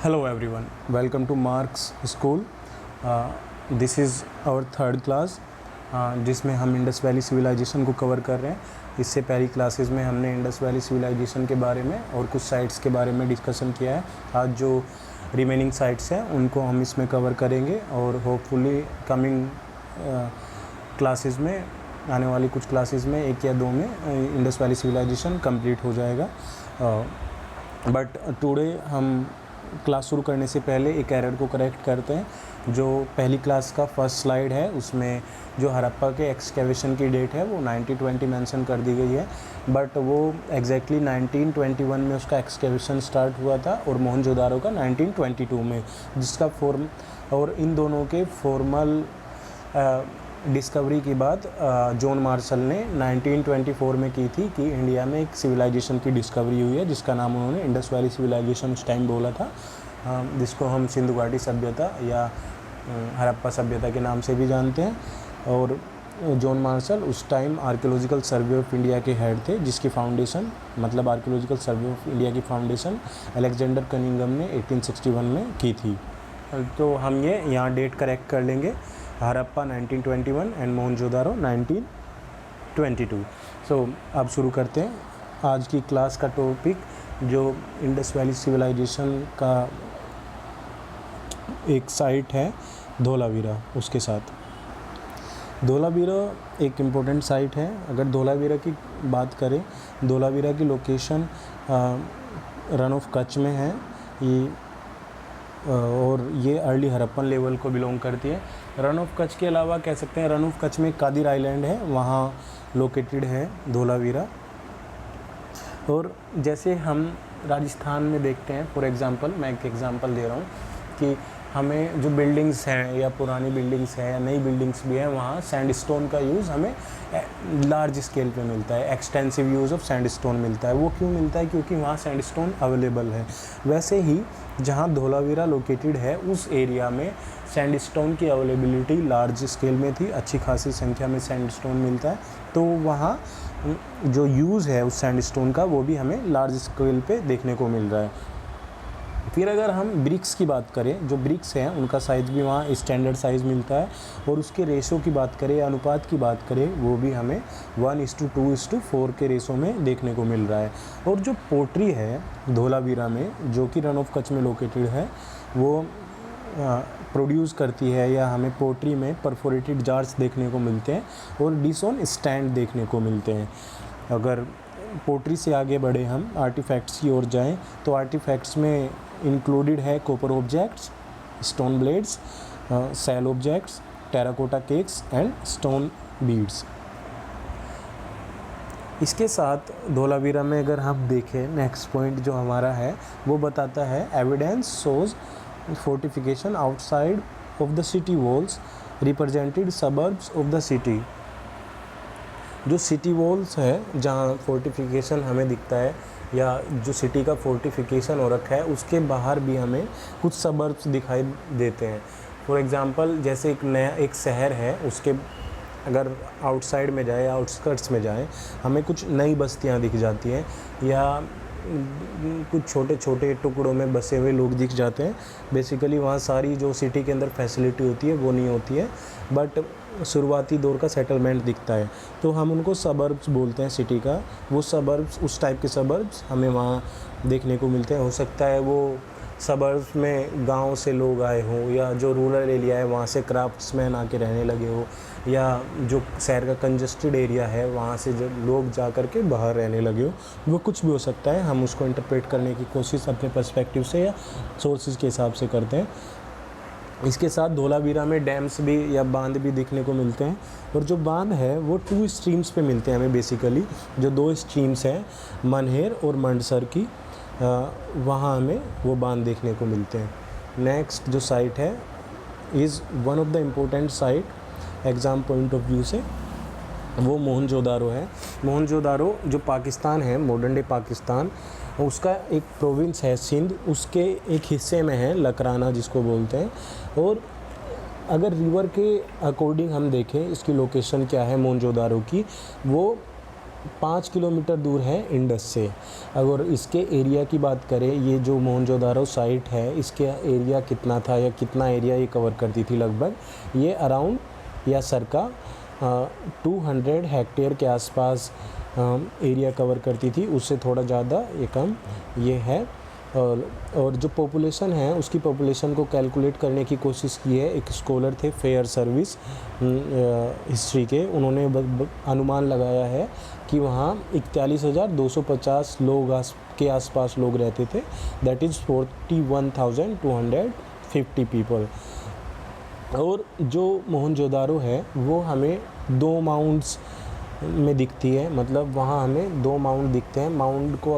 Hello everyone, welcome to Mark's School. This is our third class जिसमें हम Indus valley civilisation को cover कर रहे हैं। इससे पहली क्लासेस में हमने इंडस वैली सिविलाइजेशन के बारे में और कुछ साइट्स के बारे में डिस्कशन किया है। आज जो रिमेनिंग साइट्स हैं उनको हम इसमें कवर करेंगे और होपफुली कमिंग क्लासेस में, आने वाली कुछ क्लासेस में एक या दो में इंडस वैली सिविलाइजेशन कंप्लीट हो जाएगा। बट टुडे हम क्लास शुरू करने से पहले एक एरर को करेक्ट करते हैं। जो पहली क्लास का फर्स्ट स्लाइड है उसमें जो हड़प्पा के एक्सकेवेशन की डेट है वो 1920 मेंशन कर दी गई है, बट वो एग्जैक्टली 1921 में उसका एक्सकेवेशन स्टार्ट हुआ था और मोहनजोदारो का 1922 में, जिसका फॉर्म और इन दोनों के फॉर्मल डिस्कवरी के बाद जॉन मार्शल ने 1924 में की थी कि इंडिया में एक सिविलाइजेशन की डिस्कवरी हुई है जिसका नाम उन्होंने इंडस वैली सिविलाइजेशन उस टाइम बोला था, जिसको हम सिंधु घाटी सभ्यता या हड़प्पा सभ्यता के नाम से भी जानते हैं। और जॉन मार्शल उस time archaeological survey of India के हेड थे, जिसकी फाउंडेशन मतलब आर्कियोलॉजिकल सर्वे ऑफ इंडिया की फाउंडेशन अलेक्जेंडर कनिंघम ने 1861 में की थी। तो हम ये यहाँ डेट करेक्ट कर लेंगे, हड़प्पा 1921 एंड मोहनजोदारो 1922। सो अब शुरू करते हैं आज की क्लास का टॉपिक, जो इंडस वैली सिविलाइजेशन का एक साइट है धोलावीरा। उसके साथ धोलावीरा एक इम्पोर्टेंट साइट है। अगर धोलावीरा की बात करें, धोलावीरा की लोकेशन रन ऑफ कच्छ में है ये, और ये अर्ली हड़प्पन लेवल को बिलोंग करती है। रन ऑफ कच्छ के अलावा कह सकते हैं रन ऑफ कच्छ में कादिर आइलैंड है, वहाँ लोकेटेड है धोलावीरा। और जैसे हम राजस्थान में देखते हैं, फॉर एग्ज़ाम्पल मैं एक एग्ज़ाम्पल दे रहा हूँ कि हमें जो बिल्डिंग्स हैं या पुरानी बिल्डिंग्स हैं या नई बिल्डिंग्स भी हैं, वहाँ सैंडस्टोन का यूज़ हमें लार्ज स्केल पे मिलता है, एक्सटेंसिव यूज़ ऑफ सैंडस्टोन मिलता है। वो क्यों मिलता है? क्योंकि वहाँ सैंडस्टोन अवेलेबल है। वैसे ही जहाँ धोलावीरा लोकेटेड है उस एरिया में सैंडस्टोन की अवेलेबिलिटी लार्ज स्केल में थी, अच्छी खासी संख्या में सैंडस्टोन मिलता है, तो वहाँ जो यूज़ है उस सैंडस्टोन का वो भी हमें लार्ज स्केल पे देखने को मिल रहा है। फिर अगर हम ब्रिक्स की बात करें, जो ब्रिक्स हैं उनका साइज़ भी वहाँ स्टैंडर्ड साइज़ मिलता है, और उसके रेशो की बात करें या अनुपात की बात करें, वो भी हमें 1:2:4 के रेशो में देखने को मिल रहा है। और जो पोट्री है धोलावीरा में, जो कि रन ऑफ कच्छ में लोकेटेड है, वो प्रोड्यूस करती है या हमें पोट्री में परफोरेटेड जार्स देखने को मिलते हैं और डिश ऑन स्टैंड देखने को मिलते हैं। अगर पोट्री से आगे बढ़े हम आर्टिफैक्ट्स की ओर जाएं, तो आर्टिफैक्ट्स में इंक्लूडेड है copper objects, stone blades, shell objects, terracotta cakes and stone beads. इसके साथ धोलावीरा में अगर हम देखें, नेक्स्ट पॉइंट जो हमारा है वो बताता है evidence shows fortification outside of the city walls represented suburbs of the city. जो सिटी वॉल्स है जहाँ फोर्टिफिकेशन हमें दिखता है या जो सिटी का फोर्टिफिकेशन हो रखा है, उसके बाहर भी हमें कुछ सबर्ब्स दिखाई देते हैं। फॉर एग्ज़ाम्पल जैसे एक नया एक शहर है, उसके अगर आउटसाइड में जाए, आउटस्कर्ट्स में जाए, हमें कुछ नई बस्तियाँ दिख जाती हैं या कुछ छोटे छोटे टुकड़ों में बसे हुए लोग दिख जाते हैं। बेसिकली वहाँ सारी जो सिटी के अंदर फैसिलिटी होती है वो नहीं होती है, बट शुरुआती दौर का सेटलमेंट दिखता है, तो हम उनको सबर्ब्स बोलते हैं सिटी का। वो सबर्ब्स, उस टाइप के सबर्ब्स हमें वहाँ देखने को मिलते हैं। हो सकता है वो सबर्ब्स में गांव से लोग आए हों, या जो रूरल एरिया है वहाँ से क्राफ्ट्समैन आके रहने लगे हो, या जो शहर का कंजस्टेड एरिया है वहाँ से जो लोग जा कर के बाहर रहने लगे हो, वो कुछ भी हो सकता है। हम उसको इंटरप्रेट करने की कोशिश अपने पर्सपेक्टिव से या सोर्सेज के हिसाब से करते हैं। इसके साथ धोलावीरा में डैम्स भी या बांध भी देखने को मिलते हैं, और जो बांध है वो 2 स्ट्रीम्स पे मिलते हैं हमें। बेसिकली जो 2 स्ट्रीम्स हैं, मनहेर और मंडसर की, वहाँ हमें वो बांध देखने को मिलते हैं। नेक्स्ट जो साइट है is one of the important site exam point of view से, वो मोहनजोदारो है। मोहनजोदारो जो पाकिस्तान है, मॉडर्न डे पाकिस्तान, उसका एक प्रोविंस है सिंध, उसके एक हिस्से में है लकराना जिसको बोलते हैं। और अगर रिवर के अकॉर्डिंग हम देखें इसकी लोकेशन क्या है मोहनजोदारो की, वो 5 किलोमीटर दूर है इंडस से। अगर इसके एरिया की बात करें, ये जो मोहनजोदारो साइट है इसके एरिया कितना था या कितना एरिया ये कवर करती थी, लगभग ये अराउंड या सरका 200 हेक्टेयर के आसपास एरिया कवर करती थी, उससे थोड़ा ज़्यादा ये कम ये है। और जो पॉपुलेशन है उसकी पॉपुलेशन को कैलकुलेट करने की कोशिश की है। एक स्कॉलर थे फेयर सर्विस हिस्ट्री के, उन्होंने अनुमान लगाया है कि वहाँ 41,250 लोग के आसपास लोग रहते थे, दैट इज़ 41,250 पीपल। और जो मोहनजोदारो है वो हमें 2 माउंट्स में दिखती है, मतलब वहाँ हमें 2 माउंट दिखते हैं। माउंट को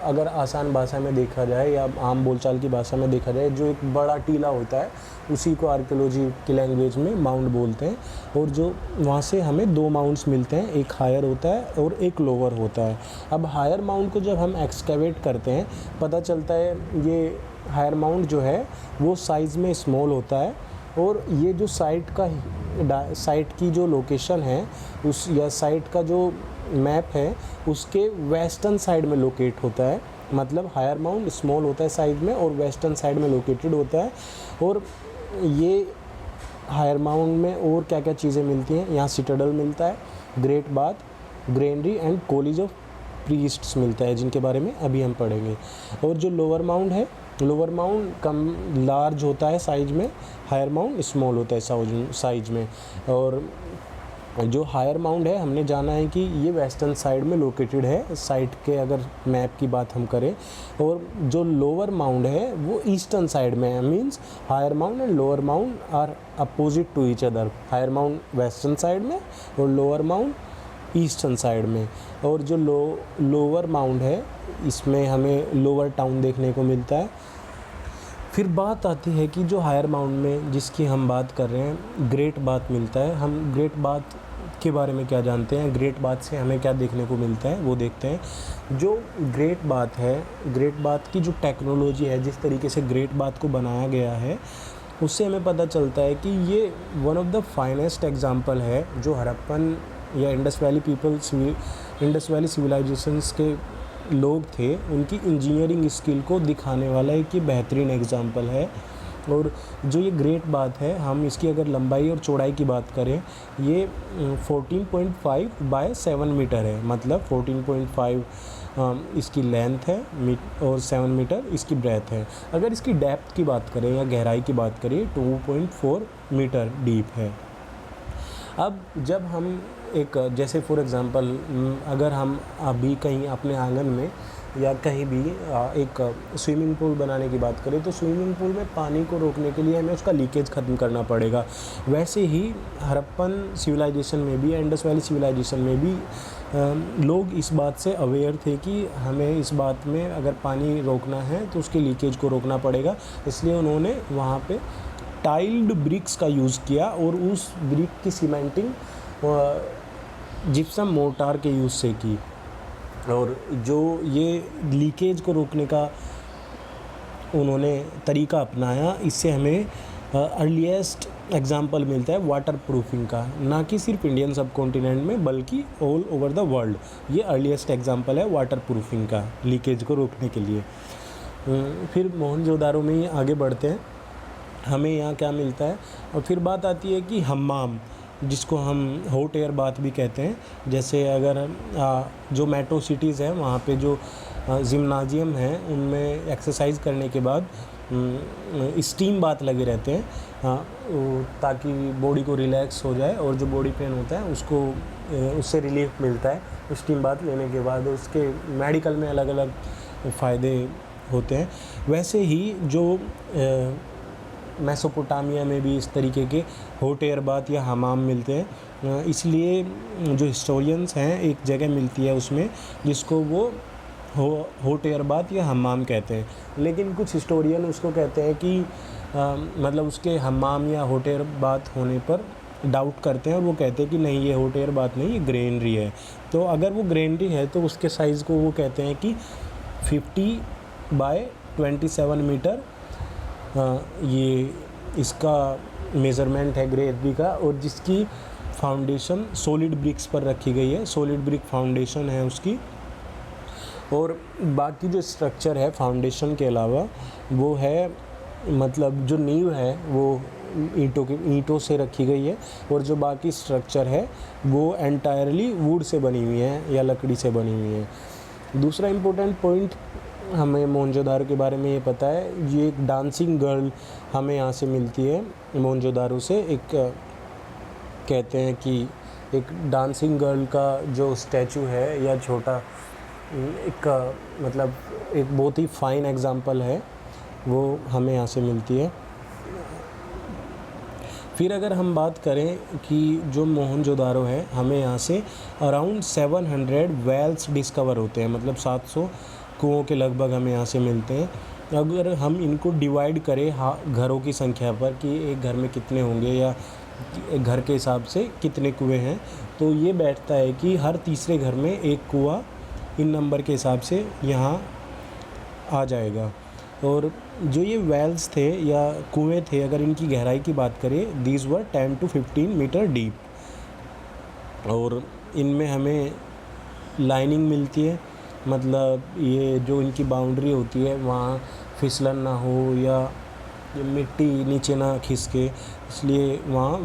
अगर आसान भाषा में देखा जाए या आम बोलचाल की भाषा में देखा जाए, जो एक बड़ा टीला होता है उसी को आर्कियोलॉजी की लैंग्वेज में माउंट बोलते हैं। और जो वहाँ से हमें 2 माउंट्स मिलते हैं, एक हायर होता है और एक लोअर होता है। अब हायर माउंट को जब हम एक्सकैवेट करते हैं पता चलता है ये हायर माउंट जो है वो साइज़ में स्मॉल होता है, और ये जो साइट की जो लोकेशन है उस या साइट का जो मैप है उसके वेस्टर्न साइड में लोकेट होता है। मतलब हायर माउंट स्मॉल होता है साइड में और वेस्टर्न साइड में लोकेटेड होता है। और ये हायर माउंट में और क्या क्या चीज़ें मिलती हैं, यहाँ सिटाडल मिलता है, great bath, granary and college of priests मिलता है, जिनके बारे में अभी हम पढ़ेंगे। और जो लोअर माउंट है, लोअर माउंट कम लार्ज होता है साइज में, हायर माउंट स्मॉल होता है साइज में। और जो हायर माउंट है हमने जाना है कि ये वेस्टर्न साइड में लोकेटेड है साइट के, अगर मैप की बात हम करें। और जो लोअर माउंट है वो ईस्टर्न साइड में है, means higher mount and lower mount are opposite to each other. Higher mount western side में और लोअर माउंट ईस्टर्न साइड में। और जो लोअर माउंट है इसमें हमें लोअर टाउन देखने को मिलता है। फिर बात आती है कि जो हायर माउंट में जिसकी हम बात कर रहे हैं, ग्रेट बाथ मिलता है। हम ग्रेट बाथ के बारे में क्या जानते हैं, ग्रेट बाथ से हमें क्या देखने को मिलता है वो देखते हैं। जो ग्रेट बाथ है, ग्रेट बाथ की जो टेक्नोलॉजी है, जिस तरीके से ग्रेट बाथ को बनाया गया है, उससे हमें पता चलता है कि ये one of the finest example है जो हड़प्पन या इंडस वैली सिविलाइजेशंस के लोग थे, उनकी इंजीनियरिंग स्किल को दिखाने वाला एक ये बेहतरीन एग्जाम्पल है। और जो ये ग्रेट बाथ है, हम इसकी अगर लंबाई और चौड़ाई की बात करें, ये 14.5 बाय 7 मीटर है, मतलब 14.5 इसकी लेंथ है और 7 मीटर इसकी ब्रेथ है। अगर इसकी डेप्थ की बात करें या गहराई की बात करें, 2.4 मीटर डीप है। अब जब हम एक जैसे फॉर एग्ज़ाम्पल अगर हम अभी कहीं अपने आंगन में या कहीं भी एक स्विमिंग पूल बनाने की बात करें, तो स्विमिंग पूल में पानी को रोकने के लिए हमें उसका लीकेज ख़त्म करना पड़ेगा। वैसे ही हड़प्पन सिविलाइजेशन में भी, इंडस वैली सिविलाइजेशन में भी लोग इस बात से अवेयर थे कि हमें इस बात में अगर पानी रोकना है तो उसके लीकेज को रोकना पड़ेगा। इसलिए उन्होंने वहाँ पे टाइल्ड ब्रिक्स का यूज़ किया और उस ब्रिक की सीमेंटिंग जिप्सम मोर्टार के यूज़ से की। और जो ये लीकेज को रोकने का उन्होंने तरीका अपनाया, इससे हमें अर्लीस्ट एग्जाम्पल मिलता है वाटर प्रूफिंग का, ना कि सिर्फ इंडियन सब कॉन्टिनेंट में बल्कि ऑल ओवर द वर्ल्ड। ये अर्लीस्ट एग्जाम्पल है वाटर प्रूफिंग का लीकेज को रोकने के लिए। फिर मोहनजोदारो में ही आगे बढ़ते हैं, हमें यहाँ क्या मिलता है। और फिर बात आती है कि हम्माम, जिसको हम हॉट एयर बाथ भी कहते हैं। जैसे अगर जो मेट्रो सिटीज़ हैं वहाँ पे जो जिम्नाजियम हैं उनमें एक्सरसाइज करने के बाद स्टीम बाथ लगे रहते हैं, ताकि बॉडी को रिलैक्स हो जाए और जो बॉडी पेन होता है उससे रिलीफ मिलता है स्टीम बाथ लेने के बाद। उसके मेडिकल में अलग अलग फ़ायदे होते हैं। वैसे ही जो मेसोपोटामिया में भी इस तरीके के हॉट एयर बाथ या हमाम मिलते हैं। इसलिए जो हिस्टोरियंस हैं एक जगह मिलती है उसमें जिसको वो हॉट एयर बाथ या हमाम कहते हैं। लेकिन कुछ हिस्टोरियन उसको कहते हैं कि मतलब उसके हमाम या हॉट एयर बाथ होने पर डाउट करते हैं और वो कहते हैं कि नहीं, ये हॉट एयर बाथ नहीं, ये ग्रेनरी है। तो अगर वो ग्रेनरी है तो उसके साइज़ को वो कहते हैं कि 50 बाय 27 मीटर ये इसका मेज़रमेंट है ग्रेनरी का। और जिसकी फाउंडेशन सॉलिड ब्रिक्स पर रखी गई है, सॉलिड ब्रिक फाउंडेशन है उसकी। और बाकी जो स्ट्रक्चर है फाउंडेशन के अलावा वो है, मतलब जो नींव है वो ईंटों से रखी गई है, और जो बाकी स्ट्रक्चर है वो एंटायरली वुड से बनी हुई है या लकड़ी से बनी हुई है। दूसरा इम्पोर्टेंट पॉइंट हमें मोहनजोदारो के बारे में ये पता है, ये एक डांसिंग गर्ल हमें यहाँ से मिलती है मोहनजोदारो से। एक कहते हैं कि एक डांसिंग गर्ल का जो स्टैचू है या छोटा एक मतलब एक बहुत ही फाइन एग्जांपल है, वो हमें यहाँ से मिलती है। फिर अगर हम बात करें कि जो मोहनजोदारो है, हमें यहाँ से अराउंड 700 वेल्स डिस्कवर होते हैं, मतलब 700 कुओं के लगभग हमें यहाँ से मिलते हैं। अगर हम इनको डिवाइड करें घरों की संख्या पर कि एक घर में कितने होंगे या घर के हिसाब से कितने कुएं हैं, तो ये बैठता है कि हर तीसरे घर में एक कुआं इन नंबर के हिसाब से यहाँ आ जाएगा। और जो ये वेल्स थे या कुएं थे, अगर इनकी गहराई की बात करें, these were 10 to 15 metres deep. और इनमें हमें लाइनिंग मिलती है, मतलब ये जो इनकी बाउंड्री होती है वहाँ फिसलन ना हो या ये मिट्टी नीचे ना खिसके, इसलिए वहाँ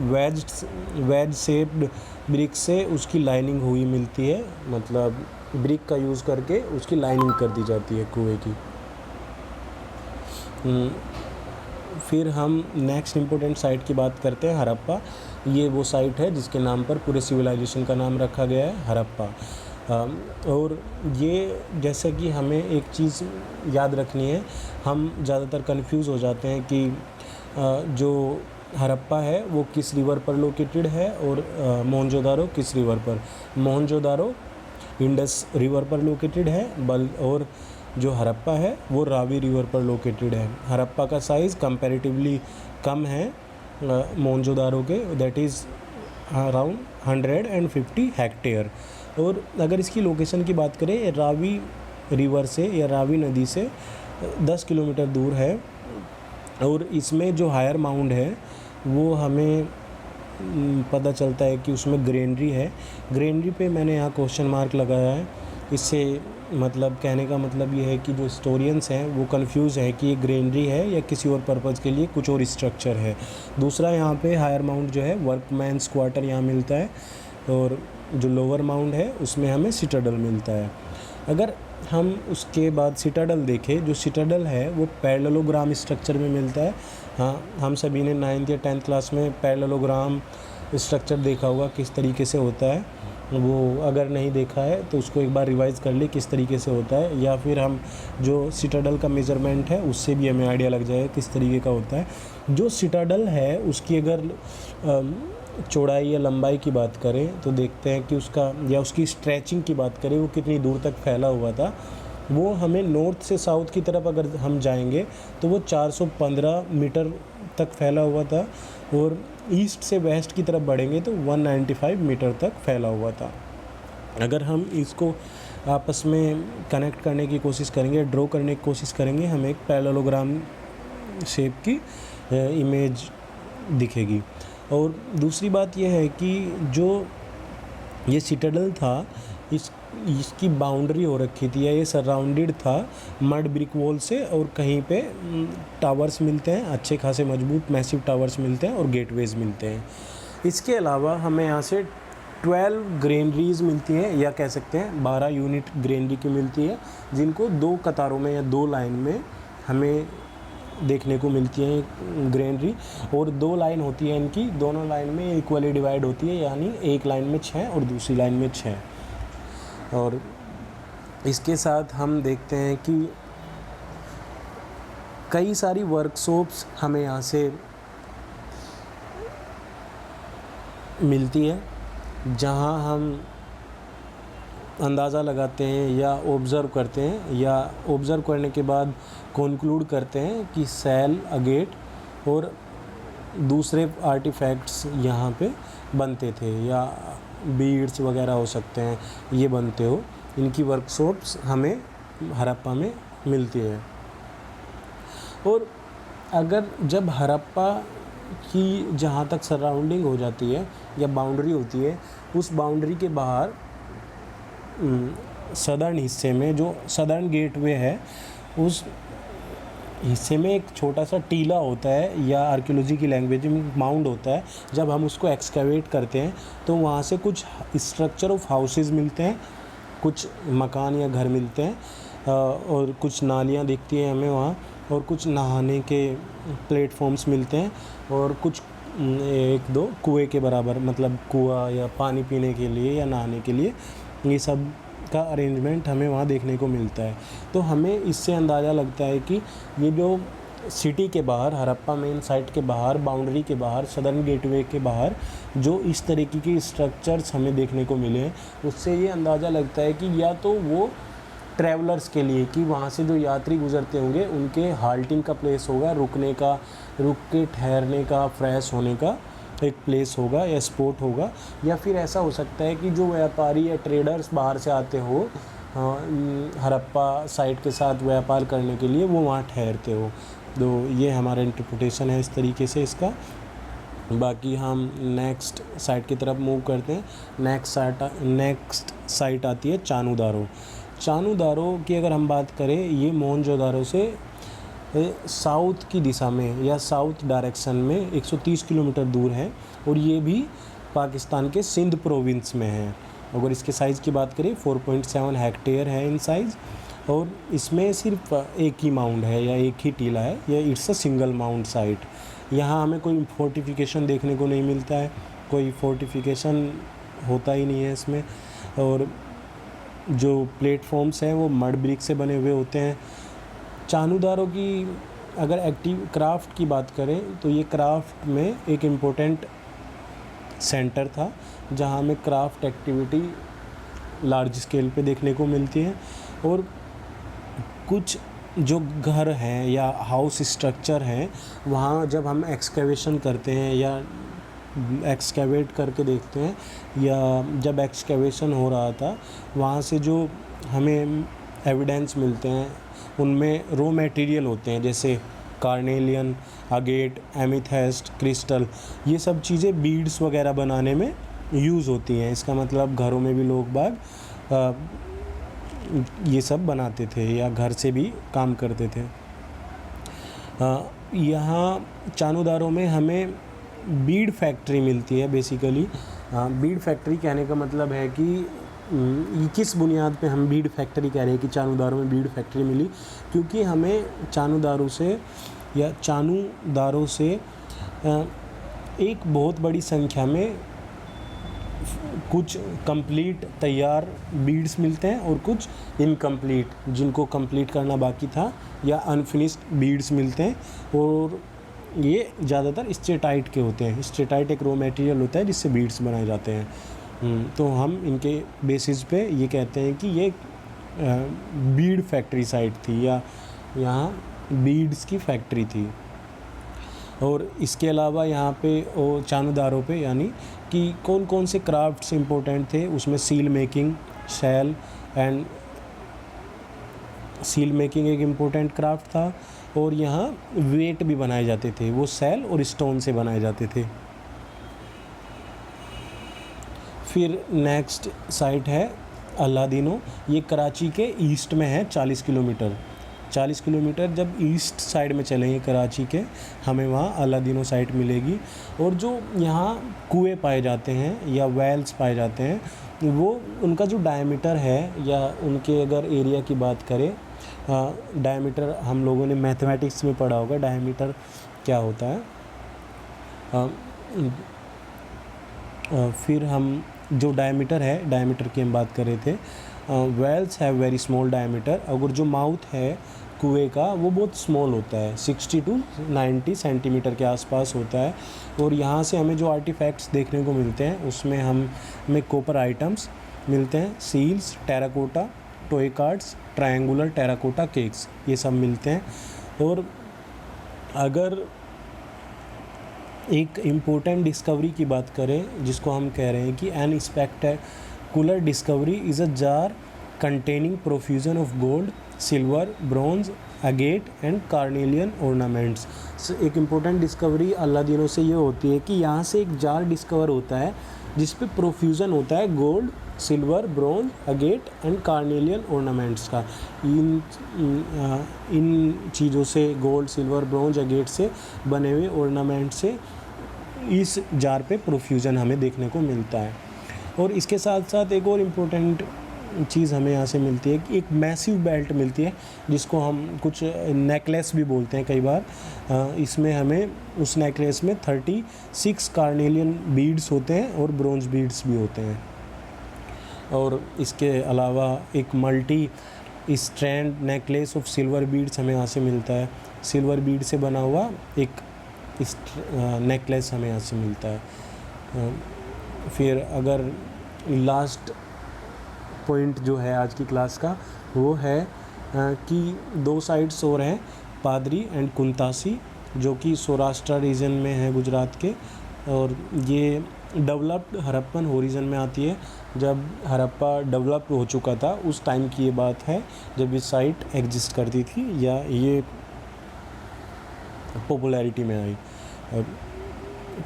वेज शेप्ड ब्रिक से उसकी लाइनिंग हुई मिलती है, मतलब ब्रिक का यूज़ करके उसकी लाइनिंग कर दी जाती है कुएं की। फिर हम नेक्स्ट इम्पोर्टेंट साइट की बात करते हैं, हड़प्पा। ये वो साइट है जिसके नाम पर पूरे सिविलाइजेशन का नाम रखा गया है, हड़प्पा। और ये जैसे कि हमें एक चीज़ याद रखनी है, हम ज़्यादातर कंफ्यूज हो जाते हैं कि जो हड़प्पा है वो किस रिवर पर लोकेटेड है और मोहनजोदारो किस रिवर पर। मोहनजोदारो इंडस रिवर पर लोकेटेड है, और जो हड़प्पा है वो रावी रिवर पर लोकेटेड है। हड़प्पा का साइज़ कंपैरेटिवली कम है मोहनजोदारो के, दैट इज़ अराउंड 150 हेक्टेयर। और अगर इसकी लोकेशन की बात करें, रावी रिवर से या रावी नदी से 10 किलोमीटर दूर है। और इसमें जो हायर माउंड है वो हमें पता चलता है कि उसमें ग्रेनरी है। ग्रेनरी पे मैंने यहाँ क्वेश्चन मार्क लगाया है, इससे मतलब कहने का मतलब ये है कि जो हिस्टोरियंस हैं वो कंफ्यूज हैं कि ये ग्रेनरी है या किसी और पर्पज़ के लिए कुछ और स्ट्रक्चर है। दूसरा, यहाँ पे हायर माउंड जो है वर्कमैन्स क्वार्टर यहाँ मिलता है, और जो लोअर माउंड है उसमें हमें सिटाडल मिलता है। अगर हम उसके बाद सिटाडल देखें, जो सिटाडल है वो पैरेललोग्राम स्ट्रक्चर में मिलता है। हाँ, हम सभी ने 9th या 10th क्लास में पैरेललोग्राम स्ट्रक्चर देखा होगा किस तरीके से होता है। वो अगर नहीं देखा है तो उसको एक बार रिवाइज़ कर ले किस तरीके से होता है, या फिर हम जो सिटाडल का मेज़रमेंट है उससे भी हमें आइडिया लग जाएगा किस तरीके का होता है। जो सिटाडल है उसकी अगर चौड़ाई या लंबाई की बात करें तो देखते हैं कि उसका या उसकी स्ट्रेचिंग की बात करें वो कितनी दूर तक फैला हुआ था। वो हमें नॉर्थ से साउथ की तरफ अगर हम जाएंगे तो वो 415 मीटर तक फैला हुआ था, और ईस्ट से वेस्ट की तरफ बढ़ेंगे तो 195 मीटर तक फैला हुआ था। अगर हम इसको आपस में कनेक्ट करने की कोशिश करेंगे, ड्रॉ करने की कोशिश करेंगे, हमें एक पैरेललोग्राम शेप की इमेज दिखेगी। और दूसरी बात यह है कि जो ये सिटाडल था इसकी बाउंड्री हो रखी थी या ये सराउंडेड था मड ब्रिक वॉल से, और कहीं पे टावर्स मिलते हैं, अच्छे खासे मजबूत मैसिव टावर्स मिलते हैं और गेटवेज मिलते हैं। इसके अलावा हमें यहाँ से 12 ग्रेनरीज मिलती हैं, या कह सकते हैं 12 यूनिट ग्रेनरी की मिलती है, जिनको 2 कतारों में या 2 लाइन में हमें देखने को मिलती है ग्रेनरी। और 2 लाइन होती है इनकी, दोनों लाइन में इक्वली डिवाइड होती है, यानी एक लाइन में 6 और दूसरी लाइन में 6। और इसके साथ हम देखते हैं कि कई सारी वर्कशॉप्स हमें यहाँ से मिलती है, जहाँ हम अंदाज़ा लगाते हैं या ऑब्ज़र्व करते हैं, या ऑब्ज़र्व करने के बाद कंक्लूड करते हैं कि सेल, अगेट और दूसरे आर्टिफैक्ट्स यहाँ पे बनते थे, या बीड्स वगैरह हो सकते हैं ये बनते हो। इनकी वर्कशॉप्स हमें हड़प्पा में मिलती है। और अगर जब हड़प्पा की जहाँ तक सराउंडिंग हो जाती है या बाउंड्री होती है, उस बाउंड्री के बाहर सदर्न हिस्से में जो सदर्न गेटवे है, उस हिस्से में एक छोटा सा टीला होता है, या आर्कियोलॉजी की लैंग्वेज में माउंड होता है। जब हम उसको एक्सकेवेट करते हैं तो वहाँ से कुछ स्ट्रक्चर ऑफ हाउसेस मिलते हैं, कुछ मकान या घर मिलते हैं, और कुछ नालियाँ दिखती हैं हमें वहाँ, और कुछ नहाने के प्लेटफॉर्म्स मिलते हैं, और कुछ 1-2 कुएँ के बराबर, मतलब कुआँ या पानी पीने के लिए या नहाने के लिए, ये सब का अरेंजमेंट हमें वहाँ देखने को मिलता है। तो हमें इससे अंदाज़ा लगता है कि ये जो सिटी के बाहर, हड़प्पा मेन साइट के बाहर, बाउंड्री के बाहर, सदर्न गेटवे के बाहर जो इस तरीके के स्ट्रक्चर्स हमें देखने को मिले हैं, उससे ये अंदाज़ा लगता है कि या तो वो ट्रैवलर्स के लिए, कि वहाँ से जो यात्री गुजरते होंगे उनके हाल्टिंग का प्लेस होगा, रुकने का, रुक के ठहरने का, फ्रेश होने का एक प्लेस होगा या स्पॉट होगा, या फिर ऐसा हो सकता है कि जो व्यापारी या ट्रेडर्स बाहर से आते हो हड़प्पा साइट के साथ व्यापार करने के लिए, वो वहाँ ठहरते हो। तो ये हमारा इंटरप्रिटेशन है इस तरीके से इसका। बाकी हम नेक्स्ट साइट की तरफ मूव करते हैं। नेक्स्ट साइट आती है चानूदारो। चानूदारो की अगर हम बात करें, ये मोहनजोदारो से साउथ की दिशा में या साउथ डायरेक्शन में 130 किलोमीटर दूर है, और ये भी पाकिस्तान के सिंध प्रोविंस में है। अगर इसके साइज़ की बात करें 4.7 हेक्टेयर है इन साइज़, और इसमें सिर्फ एक ही माउंड है या एक ही टीला है, या it's a single mound site. यहाँ हमें कोई फोर्टिफिकेशन देखने को नहीं मिलता है, कोई फोर्टिफिकेशन होता ही नहीं है इसमें, और जो प्लेटफॉर्म्स हैं वो मड ब्रिक से बने हुए होते हैं। चानूदारो की अगर एक्टिव क्राफ्ट की बात करें तो ये क्राफ्ट में एक इम्पोर्टेंट सेंटर था, जहाँ हमें क्राफ्ट एक्टिविटी लार्ज स्केल पे देखने को मिलती है। और कुछ जो घर हैं या हाउस स्ट्रक्चर हैं, वहाँ जब हम एक्सकेवेशन करते हैं या एक्सकेवेट करके देखते हैं, या जब एक्सकेवेशन हो रहा था, वहाँ से जो हमें एविडेंस मिलते हैं उनमें रॉ मटेरियल होते हैं, जैसे कार्नेलियन, अगेट, एमिथेस्ट, क्रिस्टल, ये सब चीज़ें बीड्स वगैरह बनाने में यूज़ होती हैं। इसका मतलब घरों में भी लोग बाग ये सब बनाते थे या घर से भी काम करते थे। यहाँ चानूदारो में हमें बीड फैक्ट्री मिलती है बेसिकली। बीड फैक्ट्री कहने का मतलब है कि किस बुनियाद पे हम बीड फैक्ट्री कह रहे हैं कि चानूदारो में बीड फैक्ट्री मिली, क्योंकि हमें चानूदारो से एक बहुत बड़ी संख्या में कुछ कंप्लीट तैयार बीड्स मिलते हैं, और कुछ इनकम्प्लीट, जिनको कंप्लीट करना बाकी था, या अनफिनिश्ड बीड्स मिलते हैं। और ये ज़्यादातर स्टेटाइट के होते हैं। स्टेटाइट एक रॉ मटेरियल होता है जिससे बीड्स बनाए जाते हैं। तो हम इनके बेसिस पे ये कहते हैं कि ये बीड फैक्ट्री साइट थी, या यहाँ बीड्स की फैक्ट्री थी। और इसके अलावा यहाँ पे चानूदारो पे यानी कि कौन कौन से क्राफ्ट्स इम्पोर्टेंट थे, उसमें सील मेकिंग एक इम्पोर्टेंट क्राफ्ट था, और यहाँ वेट भी बनाए जाते थे, वो सेल और स्टोन से बनाए जाते थे। फिर नेक्स्ट साइट है अलादीनो। ये कराची के ईस्ट में है, 40 किलोमीटर जब ईस्ट साइड में चलेंगे कराची के, हमें वहाँ अलादीनो साइट मिलेगी। और जो यहाँ कुएँ पाए जाते हैं या वेल्स पाए जाते हैं, वो उनका जो डायमीटर है, या उनके अगर एरिया की बात करें, डायमीटर हम लोगों ने मैथमेटिक्स में पढ़ा होगा डायमीटर क्या होता है। फिर हम जो डायमीटर है, डायमीटर की हम बात कर रहे थे, wells have very small diameter. अगर जो माउथ है कुएँ का वो बहुत स्मॉल होता है, 60 to 90 सेंटीमीटर के आसपास होता है। और यहाँ से हमें जो आर्टिफैक्ट्स देखने को मिलते हैं उसमें हमें कॉपर आइटम्स मिलते हैं, seals, terracotta, toy carts, triangular terracotta cakes, ये सब मिलते हैं। और अगर एक इम्पोर्टेंट डिस्कवरी की बात करें, जिसको हम कह रहे हैं कि an spectacular discovery is a jar containing profusion of gold, silver, bronze agate and carnelian ornaments. एक इम्पोर्टेंट डिस्कवरी अलादीनों से ये होती है कि यहाँ से एक जार डिस्कवर होता है जिस पे प्रोफ्यूज़न होता है gold, silver, bronze, agate and carnelian ornaments का। इन चीज़ों से, गोल्ड, सिल्वर, ब्रोंज, अगेट से बने हुए ऑर्नामेंट से इस जार पे प्रोफ्यूज़न हमें देखने को मिलता है। और इसके साथ साथ एक और इम्पोर्टेंट चीज़ हमें यहाँ से मिलती है कि एक मैसिव बेल्ट मिलती है जिसको हम कुछ नेकलेस भी बोलते हैं कई बार। इसमें हमें उस नेकलेस में 36 कार्नेलियन बीड्स होते हैं और ब्रोंज बीड्स भी होते हैं। और इसके अलावा एक multi strand necklace of silver beads हमें यहाँ से मिलता है। सिल्वर बीड से बना हुआ एक नेकलेस हमें यहाँ से मिलता है। फिर अगर लास्ट पॉइंट जो है आज की क्लास का वो है कि 2 साइट्स और हैं, पादरी एंड कुंतासी, जो कि सौराष्ट्र रीजन में है गुजरात के। और ये डेवलप्ड हड़प्पन होरिजन में आती है। जब हड़प्पा डेवलप हो चुका था उस टाइम की ये बात है जब ये साइट एग्जिस्ट करती थी या ये पॉपुलैरिटी में आई।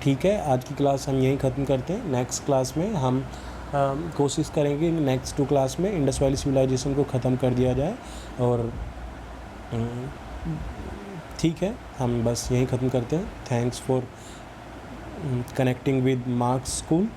ठीक है, आज की क्लास हम यहीं ख़त्म करते हैं। नेक्स्ट क्लास में हम कोशिश करेंगे नेक्स्ट 2 क्लास में इंडस वैली सिविलाइजेशन को ख़त्म कर दिया जाए। और ठीक है, हम बस यहीं ख़त्म करते हैं। Thanks for connecting with marks school.